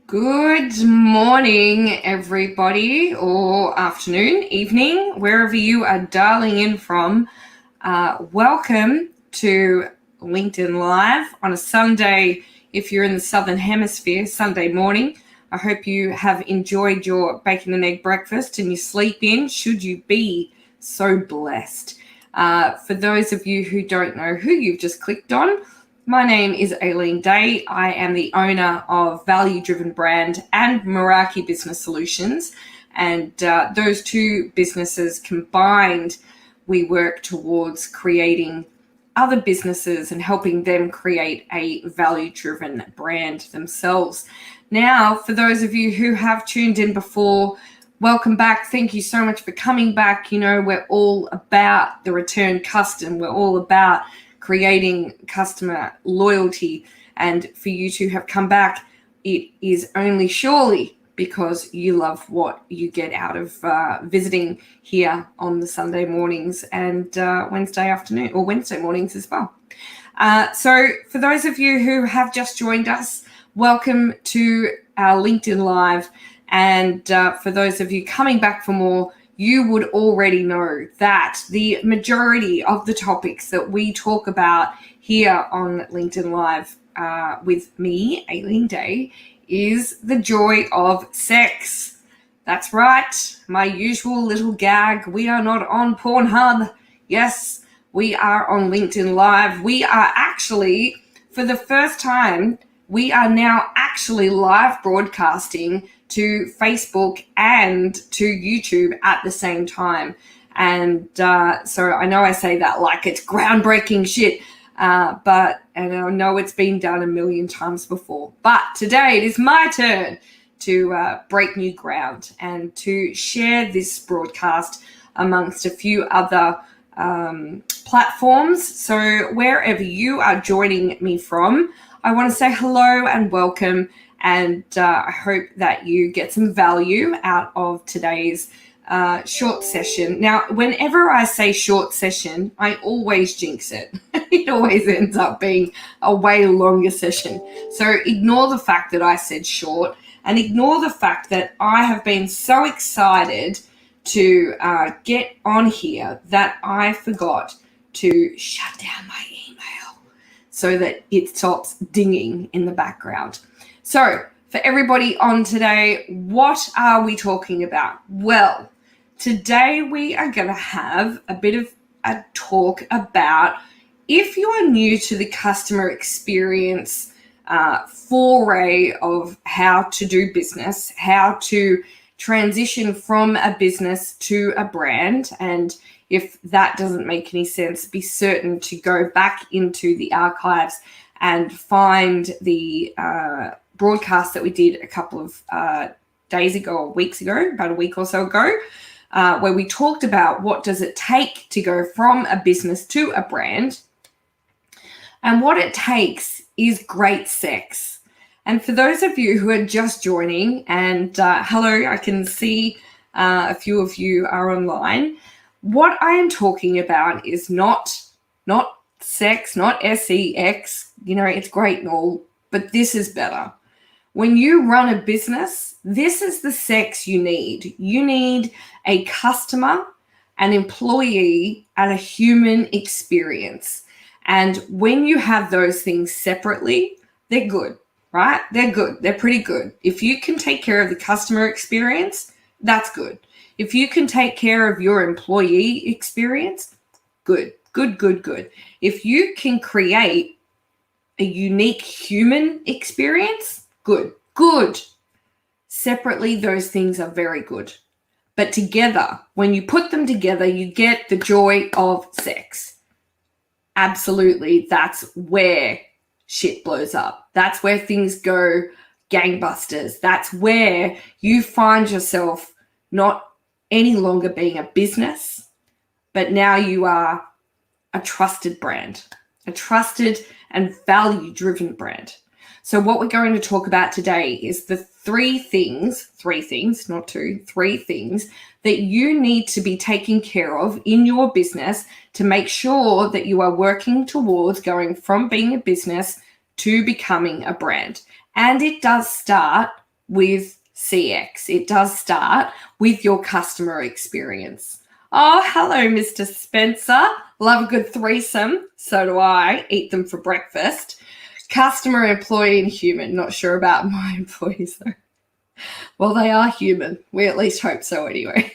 Good morning, everybody, or afternoon, evening, wherever you are dialing in from. Welcome to LinkedIn Live on a Sunday. If you're in the Southern Hemisphere, Sunday morning. I hope you have enjoyed your bacon and egg breakfast and your sleep in, should you be so blessed. For those of you who don't know who you've just clicked on, my name is Aileen Day. I am the owner of Value Driven Brand and Meraki Business Solutions. And those two businesses combined, we work towards creating other businesses and helping them create a value-driven brand themselves. Now, for those of you who have tuned in before, welcome back. Thank you so much for coming back. You know, we're all about the return custom. We're all about creating customer loyalty. And for you to have come back, it is only surely because you love what you get out of visiting here on the Sunday mornings and Wednesday afternoon, or Wednesday mornings as well. So for those of you who have just joined us, welcome to our LinkedIn Live. And for those of you coming back for more, you would already know that the majority of the topics that we talk about here on LinkedIn Live with me, Aileen Day, is the joy of sex. That's right, my usual little gag. We are not on Pornhub. Yes, we are on LinkedIn Live. We are actually, for the first time, we are now actually live broadcasting to Facebook and to YouTube at the same time. And so I know I say that like it's groundbreaking shit, but and I know it's been done a million times before. But today it is my turn to break new ground and to share this broadcast amongst a few other platforms. So wherever you are joining me from, I want to say hello and welcome. And I hope that you get some value out of today's short session. Now, whenever I say short session, I always jinx it. It always ends up being a way longer session. So ignore the fact that I said short and ignore the fact that I have been so excited to get on here that I forgot to shut down my email so that it stops dinging in the background. So for everybody on today, what are we talking about? Well, today we are going to have a bit of a talk about if you are new to the customer experience foray of how to do business, how to transition from a business to a brand. And if that doesn't make any sense, be certain to go back into the archives and find the broadcast that we did a couple of days ago or weeks ago, about a week or so ago, where we talked about what does it take to go from a business to a brand. And what it takes is great sex. And for those of you who are just joining, and hello, I can see a few of you are online. What I am talking about is not sex, not SEX. You know, it's great and all, but this is better. When you run a business, this is the sex you need. You need a customer, an employee, and a human experience. And when you have those things separately, they're good, right? They're good. They're pretty good. If you can take care of the customer experience, that's good. If you can take care of your employee experience, good. If you can create a unique human experience, good. Separately, those things are very good. But together, when you put them together, you get the joy of sex. Absolutely, that's where shit blows up. That's where things go gangbusters. That's where you find yourself not any longer being a business, but now you are a trusted brand, a trusted and value-driven brand. So what we're going to talk about today is the three things, not two, three things that you need to be taking care of in your business to make sure that you are working towards going from being a business to becoming a brand. And it does start with CX. It does start with your customer experience. Oh, hello, Mr. Spencer. Love a good threesome. So do I. Eat them for breakfast. Customer, employee, and human. Not sure about my employees, though. Well, they are human. We at least hope so anyway.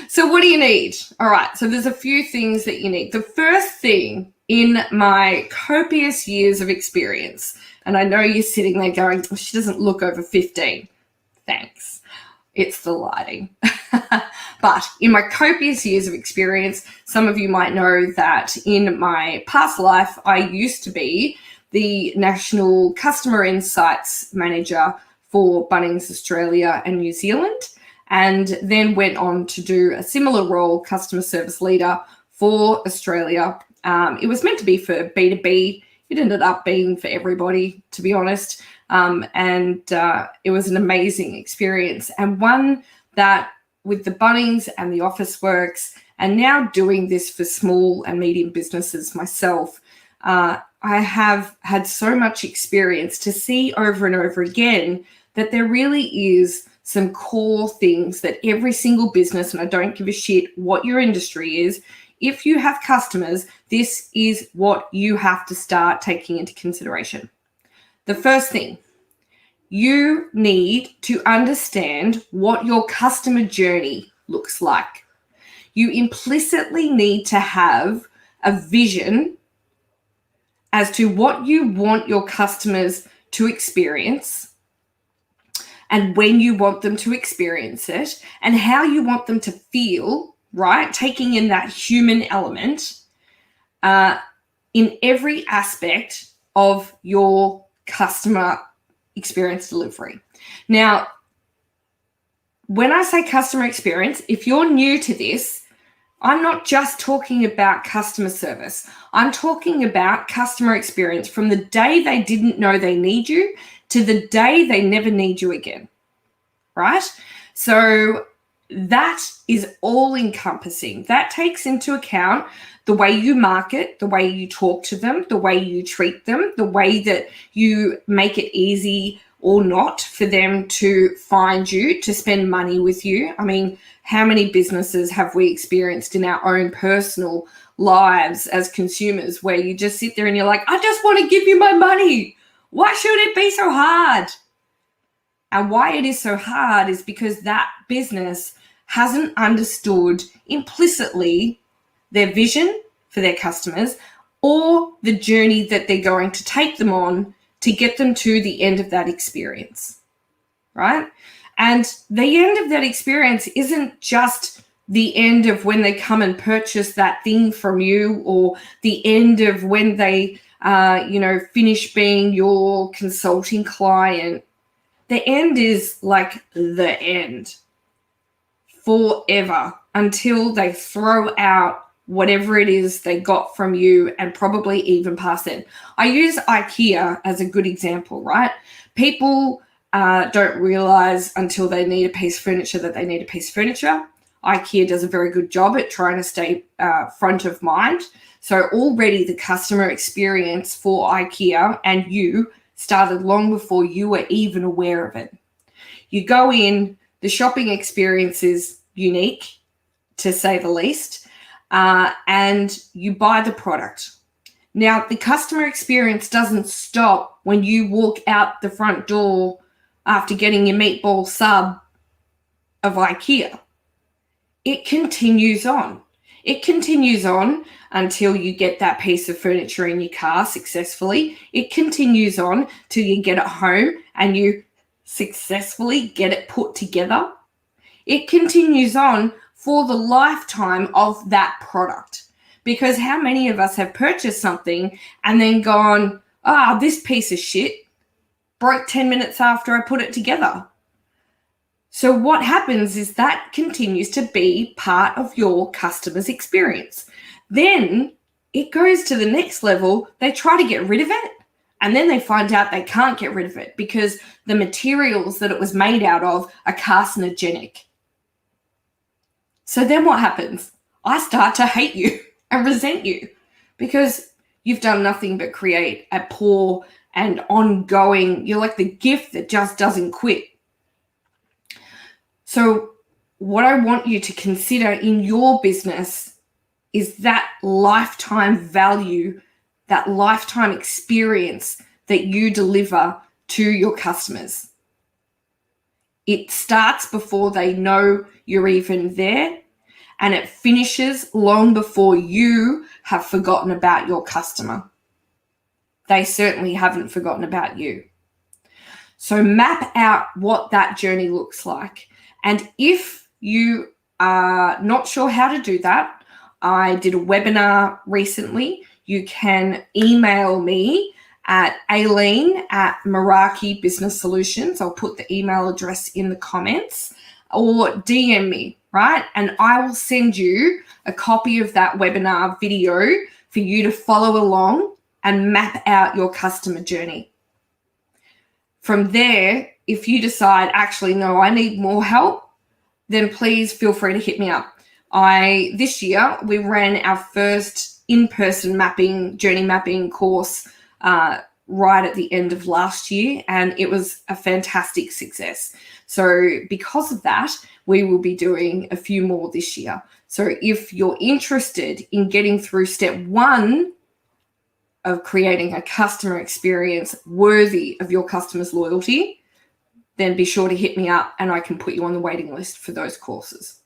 So what do you need? All right, so there's a few things that you need. The first thing, in my copious years of experience, and I know you're sitting there going, oh, she doesn't look over 15. Thanks. It's the lighting. But in my copious years of experience, some of you might know that in my past life, I used to be the National Customer Insights Manager for Bunnings Australia and New Zealand, and then went on to do a similar role, customer service leader for Australia. It was meant to be for B2B. It ended up being for everybody, to be honest. And it was an amazing experience, and one that with the Bunnings and the Officeworks, and now doing this for small and medium businesses myself, I have had so much experience to see over and over again that there really is some core things that every single business, and I don't give a shit what your industry is, if you have customers, this is what you have to start taking into consideration. The first thing, you need to understand what your customer journey looks like. You implicitly need to have a vision as to what you want your customers to experience and when you want them to experience it and how you want them to feel, right? Taking in that human element in every aspect of your customer experience delivery. Now, when I say customer experience, if you're new to this, I'm not just talking about customer service. I'm talking about customer experience from the day they didn't know they need you to the day they never need you again, right? So that is all encompassing. That takes into account the way you market, the way you talk to them, the way you treat them, the way that you make it easy or not for them to find you, to spend money with you. I mean, how many businesses have we experienced in our own personal lives as consumers where you just sit there and you're like, I just want to give you my money. Why should it be so hard? And why it is so hard is because that business hasn't understood implicitly their vision for their customers or the journey that they're going to take them on to get them to the end of that experience, right? And the end of that experience isn't just the end of when they come and purchase that thing from you or the end of when they, finish being your consulting client. The end is like the end forever until they throw out whatever it is they got from you and probably even past it. I use IKEA as a good example, right? People don't realize until they need a piece of furniture that they need a piece of furniture. IKEA does a very good job at trying to stay front of mind. So already the customer experience for IKEA and you started long before you were even aware of it. You go in, the shopping experience is unique, to say the least, and you buy the product. Now, the customer experience doesn't stop when you walk out the front door after getting your meatball sub of IKEA. It continues on. It continues on until you get that piece of furniture in your car successfully. It continues on till you get it home and you successfully get it put together. It continues on for the lifetime of that product. Because how many of us have purchased something and then gone, this piece of shit broke 10 minutes after I put it together. So what happens is that continues to be part of your customer's experience. Then it goes to the next level. They try to get rid of it, and then they find out they can't get rid of it because the materials that it was made out of are carcinogenic. So then what happens? I start to hate you and resent you because you've done nothing but create a poor and ongoing. You're like the gift that just doesn't quit. So what I want you to consider in your business is that lifetime value, that lifetime experience that you deliver to your customers. It starts before they know you're even there, and it finishes long before you have forgotten about your customer. They certainly haven't forgotten about you. So map out what that journey looks like. And if you are not sure how to do that, I did a webinar recently. You can email me at Aileen@Meraki Business Solutions. I'll put the email address in the comments, or DM me, right? And I will send you a copy of that webinar video for you to follow along and map out your customer journey. From there, if you decide, actually, no, I need more help, then please feel free to hit me up. This year, we ran our first in-person journey mapping course right at the end of last year, and it was a fantastic success. So because of that, we will be doing a few more this year. So if you're interested in getting through step 1 of creating a customer experience worthy of your customers' loyalty, then be sure to hit me up and I can put you on the waiting list for those courses.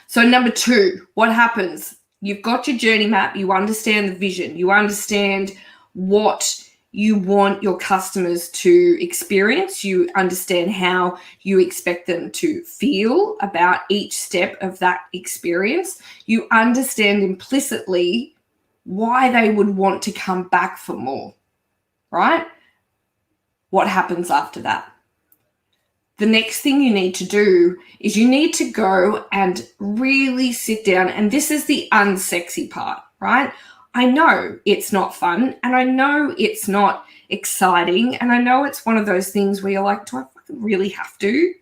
So number 2, what happens? You've got your journey map, you understand the vision, you understand what you want your customers to experience, you understand how you expect them to feel about each step of that experience, you understand implicitly why they would want to come back for more, right? What happens after that? The next thing you need to do is you need to go and really sit down, and this is the unsexy part, right? I know it's not fun, and I know it's not exciting, and I know it's one of those things where you're like, do I fucking really have to?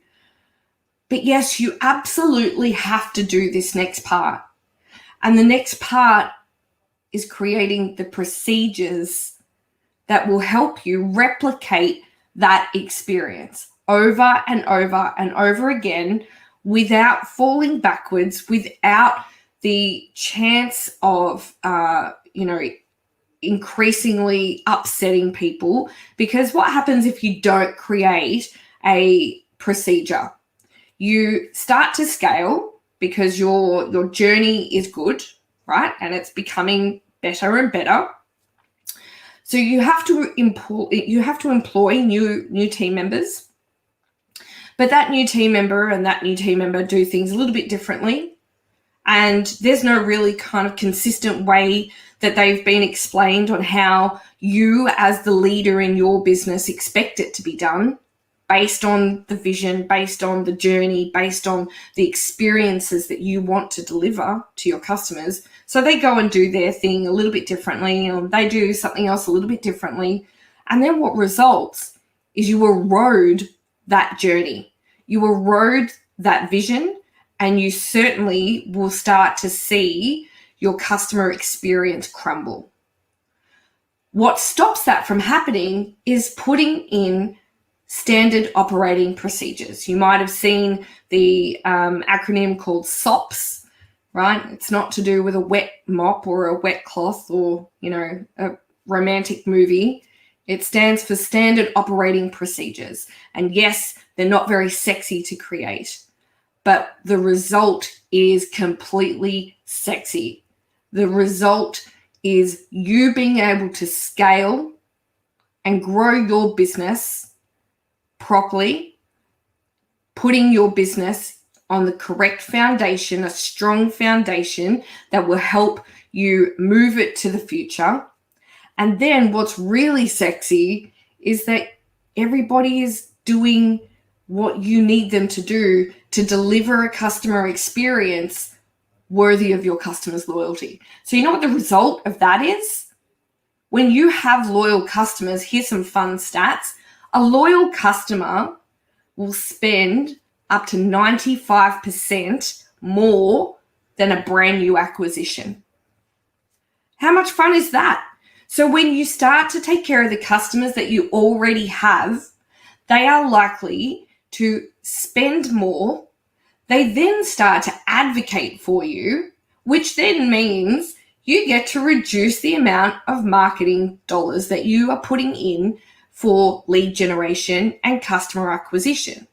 But yes, you absolutely have to do this next part. And the next part is creating the procedures that will help you replicate that experience over and over and over again without falling backwards, without the chance of, increasingly upsetting people. Because what happens if you don't create a procedure? You start to scale because your journey is good, right? And it's becoming better and better. So you have to employ new team members. But that new team member do things a little bit differently. And there's no really kind of consistent way that they've been explained on how you as the leader in your business expect it to be done, based on the vision, based on the journey, based on the experiences that you want to deliver to your customers. So they go and do their thing a little bit differently, or they do something else a little bit differently. And then what results is you erode that journey. You erode that vision, and you certainly will start to see your customer experience crumble. What stops that from happening is putting in standard operating procedures. You might have seen the acronym called SOPs, right? It's not to do with a wet mop or a wet cloth or, a romantic movie. It stands for Standard Operating Procedures. And yes, they're not very sexy to create, but the result is completely sexy. The result is you being able to scale and grow your business properly, putting your business on the correct foundation, a strong foundation that will help you move it to the future. And then what's really sexy is that everybody is doing what you need them to do to deliver a customer experience worthy of your customers' loyalty. So you know what the result of that is? When you have loyal customers, here's some fun stats. A loyal customer will spend up to 95% more than a brand new acquisition. How much fun is that? So when you start to take care of the customers that you already have, they are likely to spend more. They then start to advocate for you, which then means you get to reduce the amount of marketing dollars that you are putting in for lead generation and customer acquisition.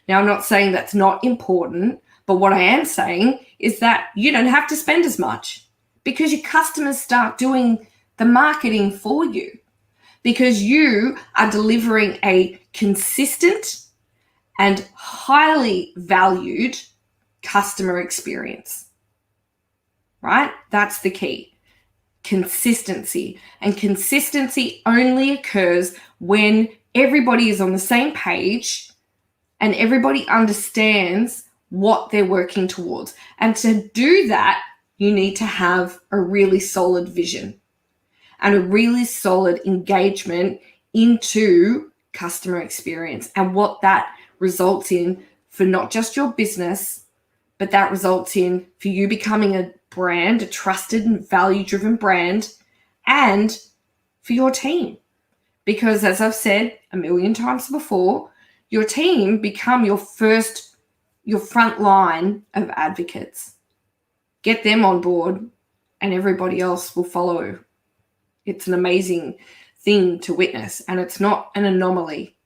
Now, I'm not saying that's not important, but what I am saying is that you don't have to spend as much because your customers start doing the marketing for you, because you are delivering a consistent and highly valued customer experience, right? That's the key. Consistency. And consistency only occurs when everybody is on the same page and everybody understands what they're working towards. And to do that, you need to have a really solid vision and a really solid engagement into customer experience and what that results in for not just your business, but that results in for you becoming a brand, a trusted and value-driven brand, and for your team. Because as I've said a million times before, your team become your front line of advocates. Get them on board and everybody else will follow. It's an amazing thing to witness, and it's not an anomaly.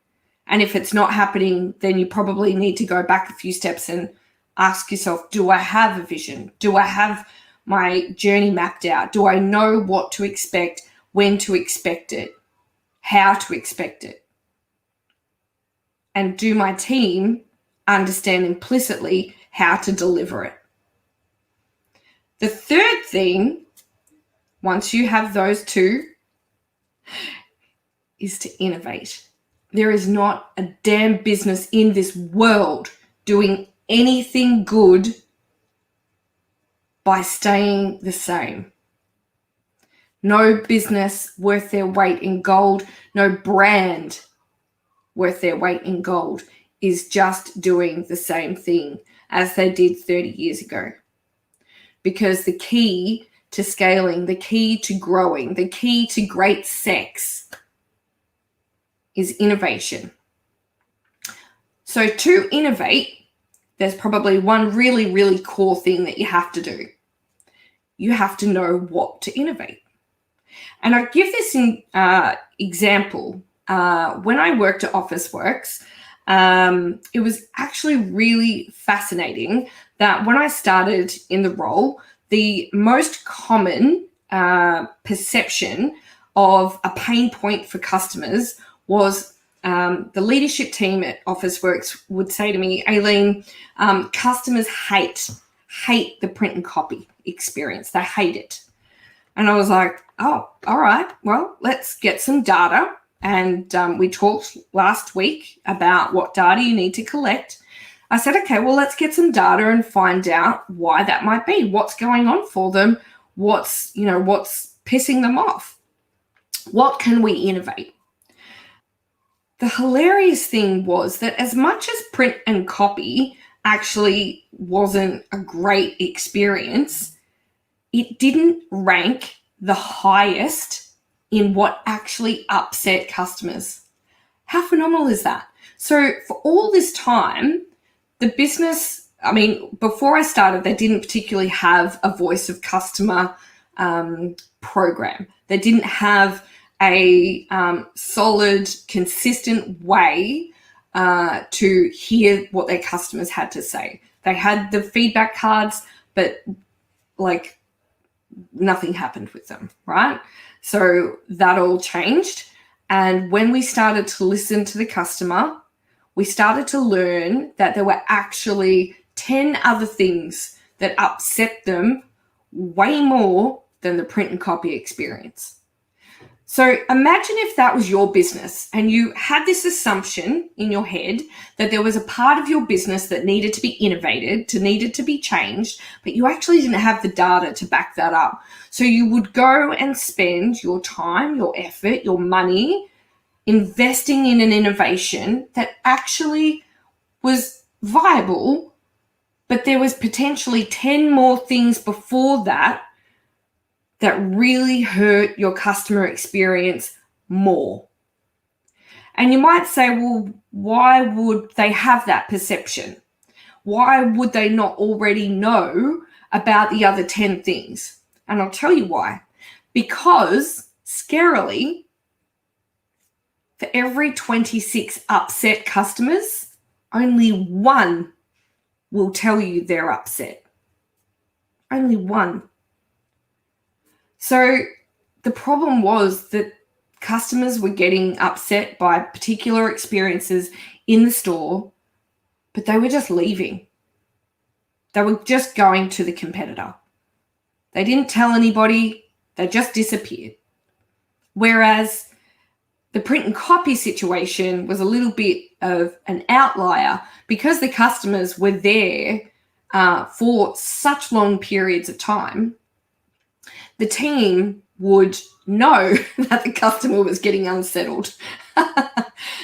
And if it's not happening, then you probably need to go back a few steps and ask yourself, do I have a vision? Do I have my journey mapped out? Do I know what to expect, when to expect it, how to expect it? And do my team understand implicitly how to deliver it? The third thing, once you have those two, is to innovate. There is not a damn business in this world doing anything good by staying the same. No business worth their weight in gold, no brand worth their weight in gold is just doing the same thing as they did 30 years ago. Because the key to scaling, the key to growing, the key to great sex is innovation. So to innovate, there's probably one really, really core thing that you have to do. You have to know what to innovate. And I give this example. When I worked at Officeworks, it was actually really fascinating that when I started in the role, the most common perception of a pain point for customers was the leadership team at Officeworks would say to me, Aileen, customers hate the print and copy experience. They hate it. And I was like, oh, all right, well, let's get some data. And we talked last week about what data you need to collect. I said, okay, well, let's get some data and find out why that might be. What's going on for them? What's pissing them off? What can we innovate? The hilarious thing was that as much as print and copy actually wasn't a great experience, it didn't rank the highest in what actually upset customers. How phenomenal is that? So for all this time, the business, before I started, they didn't particularly have a voice of customer program. They didn't have a solid, consistent way to hear what their customers had to say. They had the feedback cards, but nothing happened with them, right? So that all changed. And when we started to listen to the customer, we started to learn that there were actually 10 other things that upset them way more than the print and copy experience. So imagine if that was your business and you had this assumption in your head that there was a part of your business that needed to be innovated, needed to be changed, but you actually didn't have the data to back that up. So you would go and spend your time, your effort, your money investing in an innovation that actually was viable, but there was potentially 10 more things before that that really hurt your customer experience more. And you might say, well, why would they have that perception? Why would they not already know about the other 10 things? And I'll tell you why. Because, scarily, for every 26 upset customers, only one will tell you they're upset. Only one. So the problem was that customers were getting upset by particular experiences in the store, but they were just leaving. They were just going to the competitor. They didn't tell anybody. They just disappeared. Whereas the print and copy situation was a little bit of an outlier because the customers were there for such long periods of time. The team would know that the customer was getting unsettled.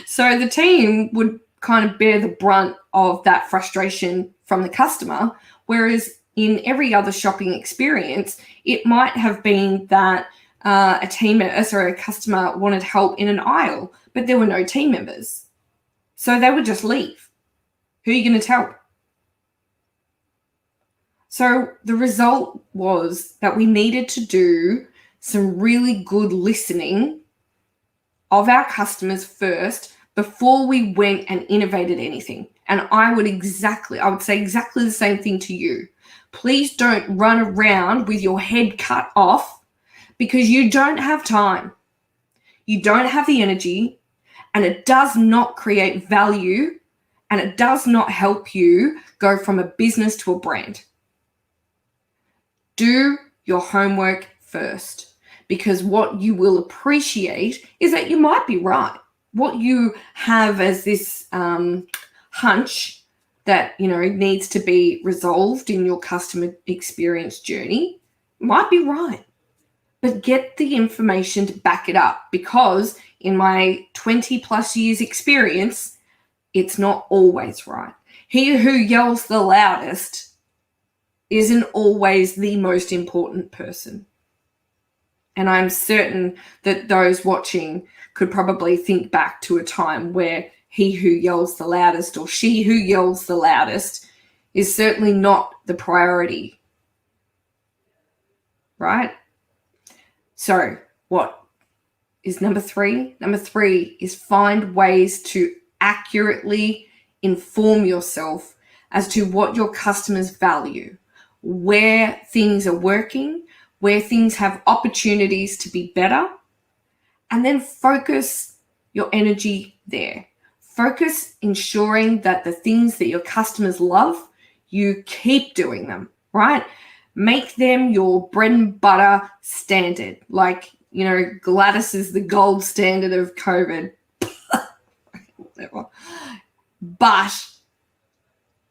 So the team would kind of bear the brunt of that frustration from the customer, whereas in every other shopping experience, it might have been that a customer wanted help in an aisle, but there were no team members. So they would just leave. Who are you going to tell? So the result was that we needed to do some really good listening of our customers first before we went and innovated anything. And I would say exactly the same thing to you. Please don't run around with your head cut off because you don't have time. You don't have the energy, and it does not create value, and it does not help you go from a business to a brand. Do your homework first, because what you will appreciate is that you might be right. What you have as this hunch that needs to be resolved in your customer experience journey might be right, but get the information to back it up, because in my 20 plus years experience, it's not always right. He who yells the loudest isn't always the most important person. And I'm certain that those watching could probably think back to a time where he who yells the loudest or she who yells the loudest is certainly not the priority. Right? So what is number 3? Number 3 is find ways to accurately inform yourself as to what your customers value, where things are working, where things have opportunities to be better, and then focus your energy there. Focus ensuring that the things that your customers love, you keep doing them, right? Make them your bread and butter standard. Like, Gladys is the gold standard of COVID. Whatever. But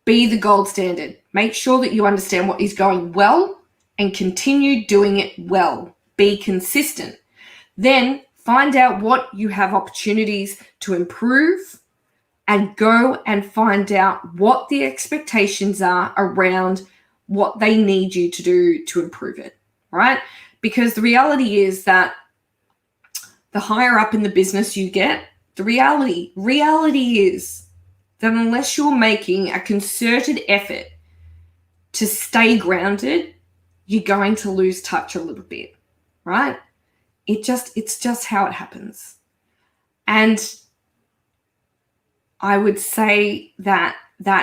be the gold standard. Make sure that you understand what is going well and continue doing it well. Be consistent. Then find out what you have opportunities to improve and go and find out what the expectations are around what they need you to do to improve it, right? Because the reality is that the higher up in the business you get, the reality is that unless you're making a concerted effort to stay grounded, you're going to lose touch a little bit, right? It's just how it happens. And I would say that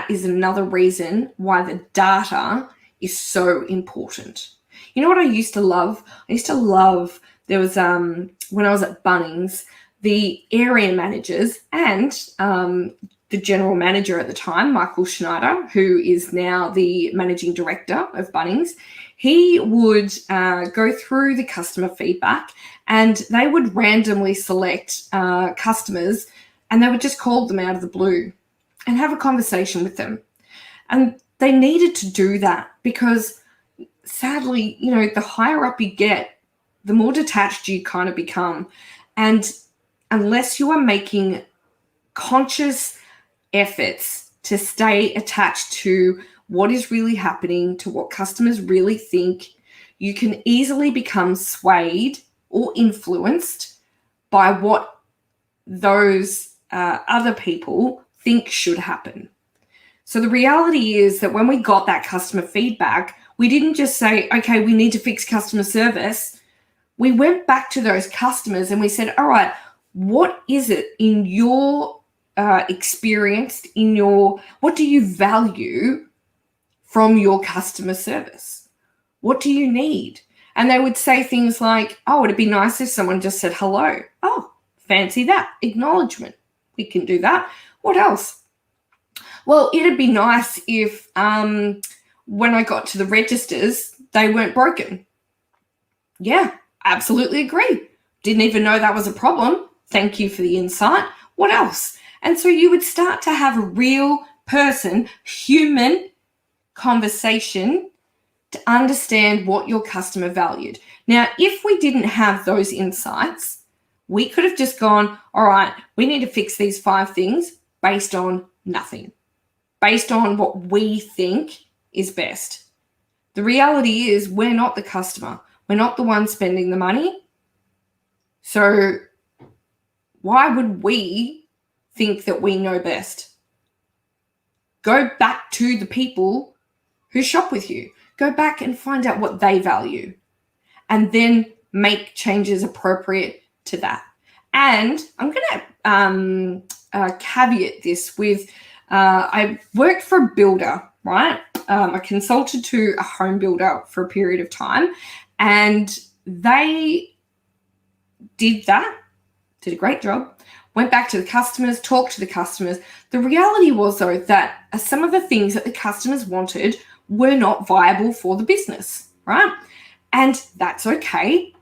is another reason why the data is so important. You know what I used to love? There was, when I was at Bunnings, the area managers and the general manager at the time, Michael Schneider, who is now the managing director of Bunnings, he would go through the customer feedback and they would randomly select customers and they would just call them out of the blue and have a conversation with them. And they needed to do that because sadly, the higher up you get, the more detached you kind of become. And unless you are making conscious efforts to stay attached to what is really happening, to what customers really think, you can easily become swayed or influenced by what those other people think should happen. So the reality is that when we got that customer feedback, we didn't just say, okay, we need to fix customer service. We went back to those customers and we said, all right, what is it in your experience, what do you value from your customer service? What do you need? And they would say things like, oh, it'd be nice if someone just said hello. Oh, fancy that. Acknowledgement. We can do that. What else? Well, it'd be nice if when I got to the registers, they weren't broken. Yeah, absolutely agree. Didn't even know that was a problem. Thank you for the insight. What else? And so you would start to have a real person, human conversation to understand what your customer valued. Now, if we didn't have those insights, we could have just gone, all right, we need to fix these 5 things based on nothing, based on what we think is best. The reality is we're not the customer. We're not the one spending the money. So why would we think that we know best? Go back to the people who shop with you. Go back and find out what they value and then make changes appropriate to that. And I'm going to caveat this with, I worked for a builder, right? I consulted to a home builder for a period of time, and they did a great job, went back to the customers, talked to the customers. The reality was, though, that some of the things that the customers wanted were not viable for the business, right? And that's okay.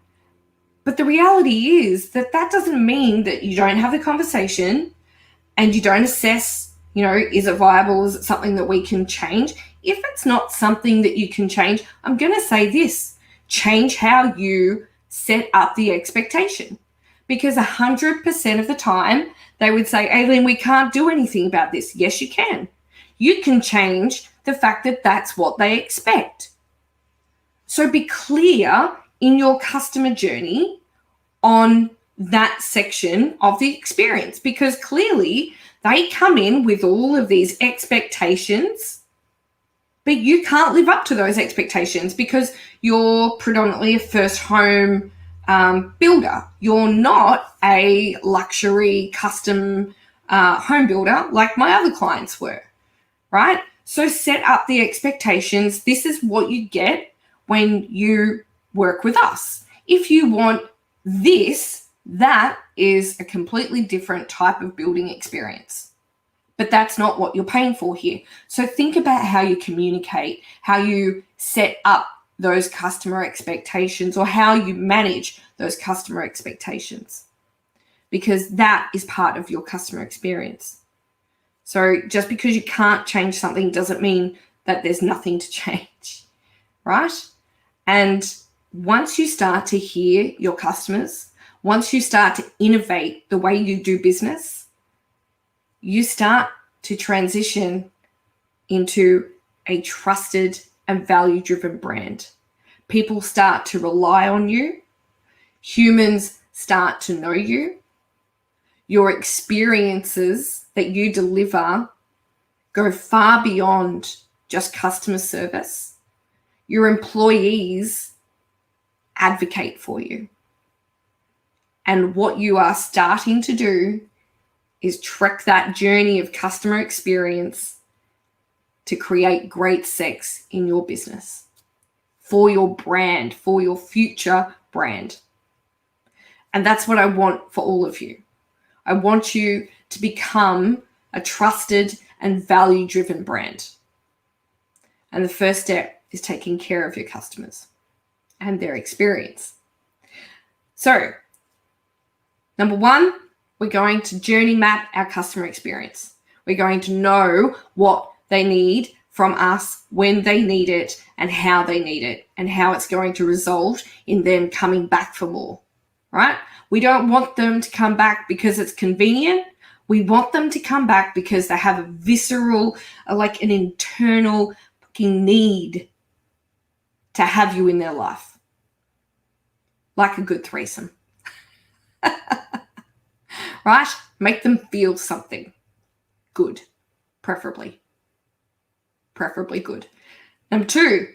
But the reality is that doesn't mean that you don't have the conversation and you don't assess, is it viable? Is it something that we can change? If it's not something that you can change, I'm going to say this: change how you set up the expectation. Because 100% of the time they would say, Aileen, we can't do anything about this. Yes, you can. You can change the fact that that's what they expect. So be clear in your customer journey on that section of the experience, because clearly they come in with all of these expectations, but you can't live up to those expectations because you're predominantly a first home builder. You're not a luxury custom home builder like my other clients were, right? So set up the expectations. This is what you get when you work with us. If you want this, that is a completely different type of building experience. But that's not what you're paying for here. So think about how you communicate, how you set up those customer expectations, or how you manage those customer expectations, because that is part of your customer experience. So just because you can't change something doesn't mean that there's nothing to change, right? And once you start to hear your customers, once you start to innovate the way you do business, you start to transition into a trusted and value-driven brand. People start to rely on you. Humans start to know you. Your experiences that you deliver go far beyond just customer service. Your employees advocate for you. And what you are starting to do is trek that journey of customer experience to create great sex in your business, for your brand, for your future brand. And that's what I want for all of you. I want you to become a trusted and value-driven brand. And the first step is taking care of your customers and their experience. So, number 1, we're going to journey map our customer experience. We're going to know what they need from us, when they need it, and how they need it, and how it's going to result in them coming back for more, right? We don't want them to come back because it's convenient. We want them to come back because they have a visceral, like an internal fucking need to have you in their life. Like a good threesome. Right? Make them feel something good, preferably. Preferably good. Number 2,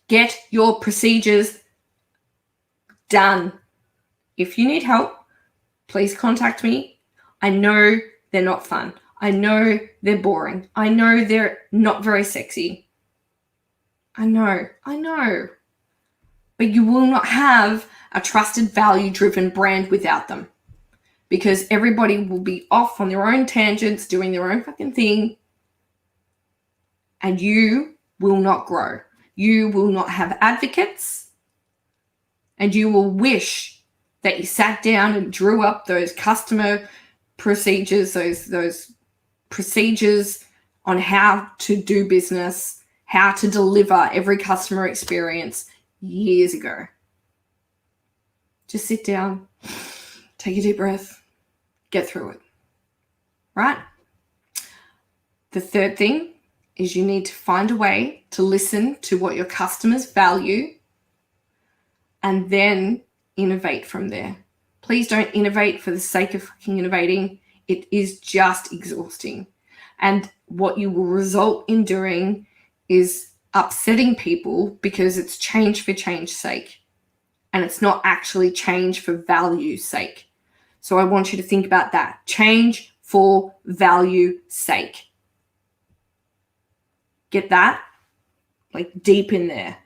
get your procedures done. If you need help, please contact me. I know they're not fun. I know they're boring. I know they're not very sexy. I know. But you will not have a trusted, value-driven brand without them, because everybody will be off on their own tangents, doing their own fucking thing, and you will not grow. You will not have advocates, and you will wish that you sat down and drew up those customer procedures, those procedures on how to do business, how to deliver every customer experience years ago. Just sit down, take a deep breath, get through it, right? The 3rd thing is you need to find a way to listen to what your customers value and then innovate from there. Please don't innovate for the sake of fucking innovating. It is just exhausting. And what you will result in doing is upsetting people because it's change for change's sake. And it's not actually change for value's sake. So I want you to think about that. Change for value's sake. Get that? Like deep in there.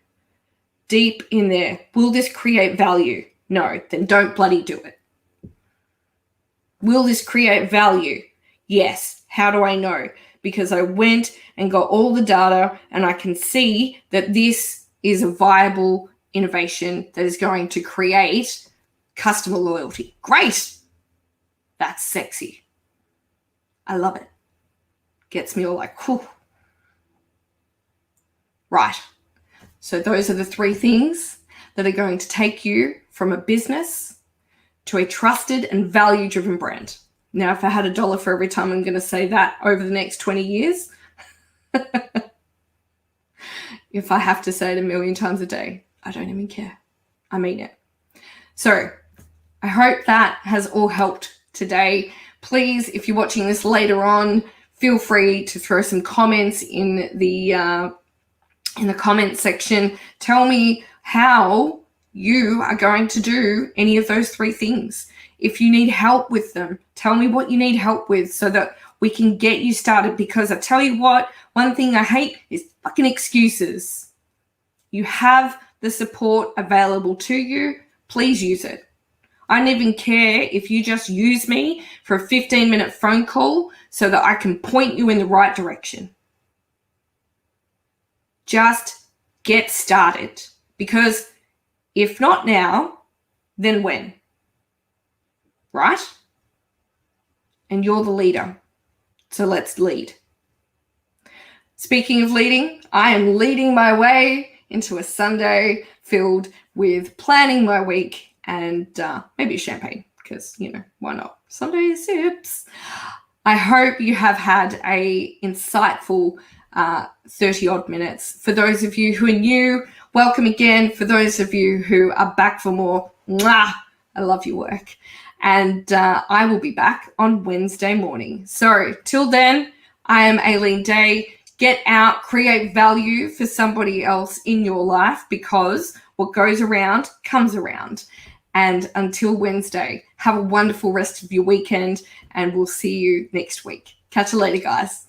Deep in there. Will this create value? No, then don't bloody do it. Will this create value? Yes. How do I know? Because I went and got all the data and I can see that this is a viable innovation that is going to create customer loyalty. Great. That's sexy. I love it. Gets me all like, whew. Right. So those are the 3 things that are going to take you from a business to a trusted and value-driven brand. Now, if I had $1 for every time I'm going to say that over the next 20 years, if I have to say it 1,000,000 times a day, I don't even care. I mean it. So I hope that has all helped today. Please, if you're watching this later on, feel free to throw some comments in the comment section. Tell me how you are going to do any of those 3 things. If you need help with them, tell me what you need help with so that we can get you started. Because I tell you what, one thing I hate is fucking excuses. You have the support available to you. Please use it. I don't even care if you just use me for a 15-minute phone call so that I can point you in the right direction. Just get started. Because if not now, then when? Right? And you're the leader. So let's lead. Speaking of leading, I am leading my way into a Sunday filled with planning my week and maybe champagne, because, why not? Sunday sips. I hope you have had a insightful 30-odd minutes. For those of you who are new, welcome again. For those of you who are back for more, mwah, I love your work. And I will be back on Wednesday morning. So till then, I am Aileen Day. Get out, create value for somebody else in your life, because what goes around comes around. And until Wednesday, have a wonderful rest of your weekend, and we'll see you next week. Catch you later, guys.